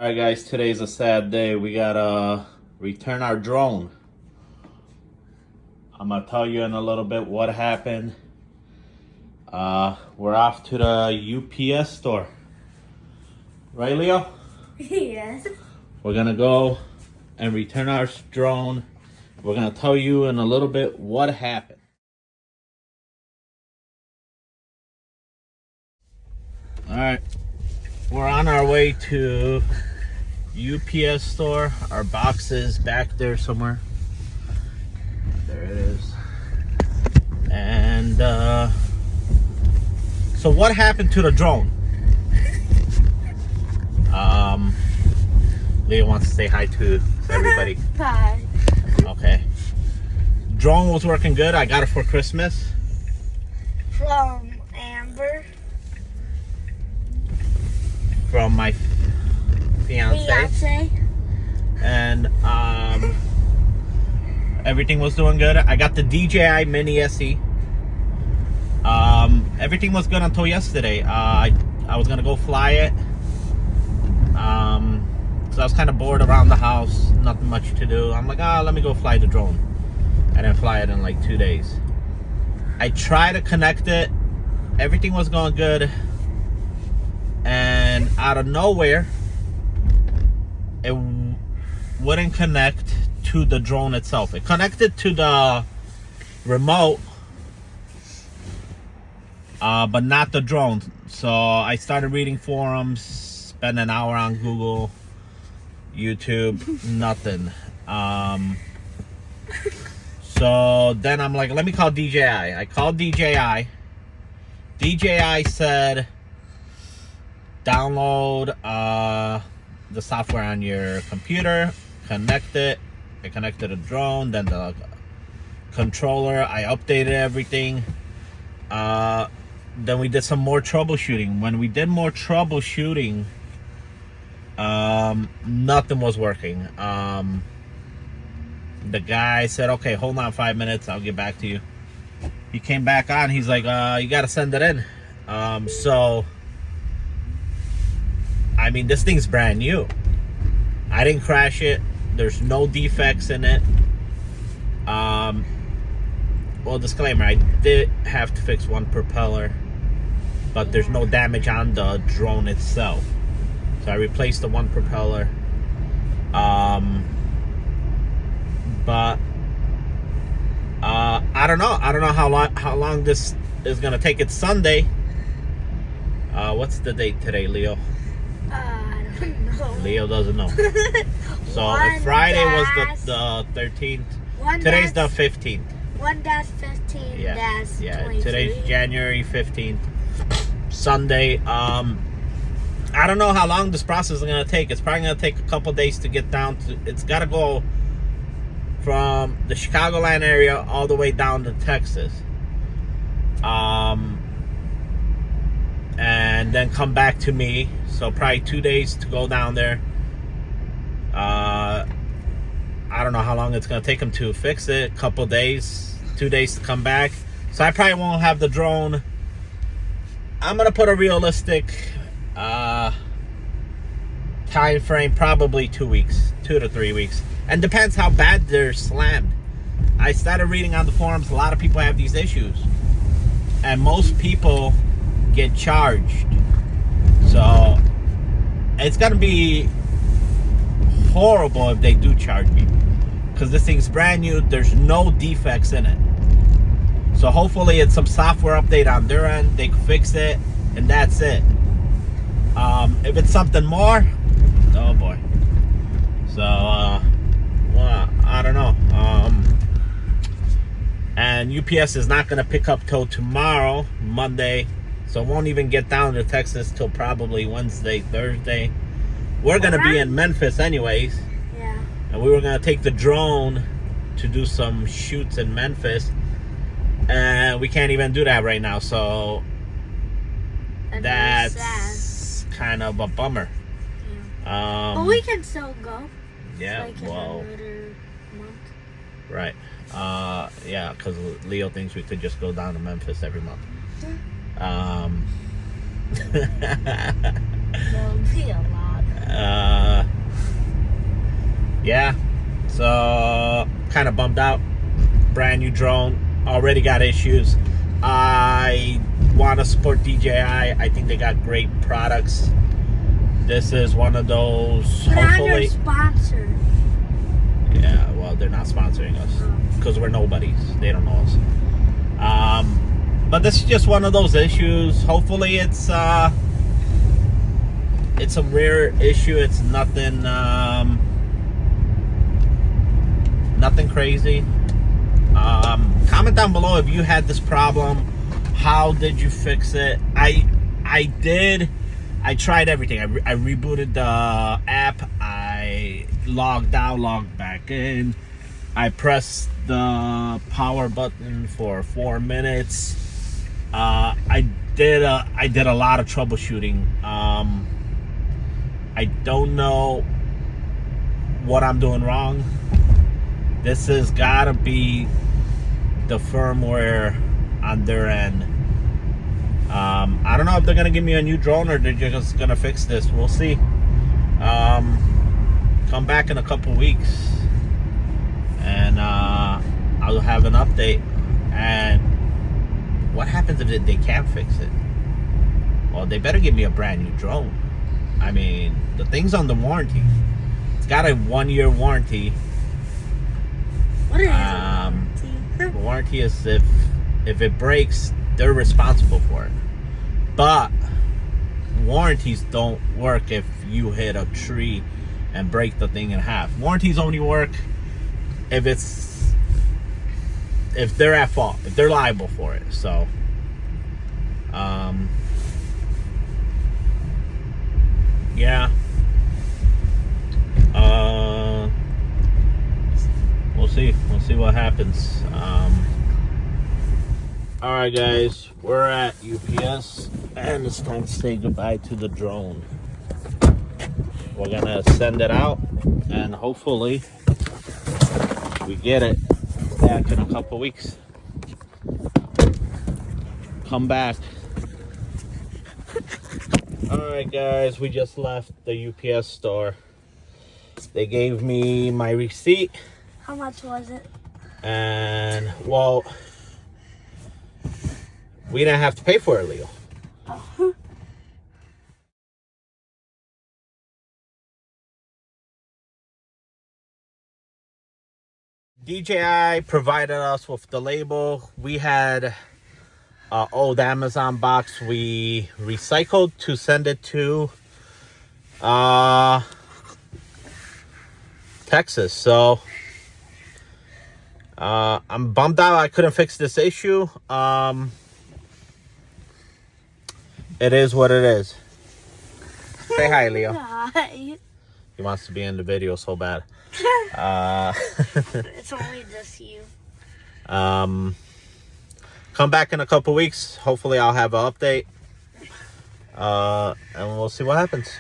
Alright guys, today's a sad day. We gotta return our drone. I'm gonna tell you in a little bit what happened. We're off to the UPS store. Right, Leo? Yes. We're gonna go and return our drone. We're gonna tell you in a little bit what happened. Alright, we're on our way to UPS store. Our box is back there somewhere. There it is. And so what happened to the drone? Leah wants to say hi to everybody. Hi. Okay. Drone was working good. I got it for Christmas. From Amber. From my fiance. And everything was doing good. I got the DJI Mini SE. Everything was good until yesterday. I was gonna go fly it. So I was kind of bored around the house, nothing much to do. I'm like, let me go fly the drone. I didn't fly it in like 2 days. I tried to connect it. Everything was going good. And out of nowhere, it wouldn't connect to the drone itself. It connected to the remote, but not the drone. So I started reading forums, spent an hour on Google, YouTube, nothing. So then I'm like, let me call DJI. I called DJI. DJI said, download the software on your computer, connect it. I connected a drone, then the controller. I updated everything. Then we did some more troubleshooting. When we did more troubleshooting, nothing was working. The guy said, okay, hold on 5 minutes, I'll get back to you. He came back on. He's like, you gotta send it in. So I mean, this thing's brand new. I didn't crash it. There's no defects in it. Well, disclaimer, I did have to fix one propeller, but there's no damage on the drone itself. So I replaced the one propeller. But I don't know. I don't know how long this is gonna take. It's Sunday. What's the date today, Leo? I don't know. Leo doesn't know. So if Friday was the 13th, today's the 15th. 1-15. Yeah, 23. today's January 15th, Sunday. I don't know how long this process is gonna take. It's probably gonna take a couple days to get down to. It's gotta go from the Chicagoland area all the way down to Texas. And then come back to me. So probably 2 days to go down there. I don't know how long it's gonna take them to fix it. A couple days, 2 days to come back. So I probably won't have the drone. I'm gonna put a realistic time frame, probably 2 weeks, 2 to 3 weeks, and depends how bad they're slammed. I started reading on the forums. A lot of people have these issues, and most people get charged. So it's gonna be horrible if they do charge me, because this thing's brand new. There's no defects in it. So hopefully it's some software update on their end. They can fix it, and that's it. If it's something more, oh boy. So well, I don't know. And UPS is not gonna pick up till tomorrow, Monday. So it won't even get down to Texas till probably Wednesday, Thursday. We're gonna be in Memphis anyways. Yeah. And we were gonna take the drone to do some shoots in Memphis. And we can't even do that right now. So that's kind of a bummer. Yeah. But we can still go. Yeah, like well, another month. right. Yeah, because Leo thinks we could just go down to Memphis every month. That'll be a lot. Yeah, so kind of bummed out. Brand new drone, already got issues. I want to support DJI. I think they got great products. This is one of those. But I'm Hopefully, your sponsor. yeah. Well, they're not sponsoring us because we're nobodies. They don't know us. But this is just one of those issues. Hopefully, it's a rare issue. It's nothing. Nothing crazy. Comment down below if you had this problem. How did you fix it? I tried everything. I rebooted the app. I logged out, logged back in. I pressed the power button for 4 minutes. I did a lot of troubleshooting. I don't know what I'm doing wrong. This has got to be the firmware on their end. I don't know if they're going to give me a new drone or they're just going to fix this. We'll see. Come back in a couple weeks and I'll have an update. And what happens if they can't fix it? Well, they better give me a brand new drone. I mean, the thing's on the warranty. It's got a 1-year warranty. What is The warranty is if it breaks, they're responsible for it. But warranties don't work if you hit a tree and break the thing in half. Warranties only work if they're at fault, if they're liable for it. So yeah. We'll see what happens. All right, guys, we're at UPS, and it's time to say goodbye to the drone. We're gonna send it out, and hopefully we get it back in a couple weeks. Come back. All right, guys, we just left the UPS store. They gave me my receipt. How much was it? And, well, we didn't have to pay for it, Leo. Oh. DJI provided us with the label. We had an old Amazon box we recycled to send it to Texas. So I'm bummed out I couldn't fix this issue. It is what it is. Say hi, Leo. Hi. He wants to be in the video so bad. It's only just you. Come back in a couple weeks. Hopefully I'll have an update. And we'll see what happens.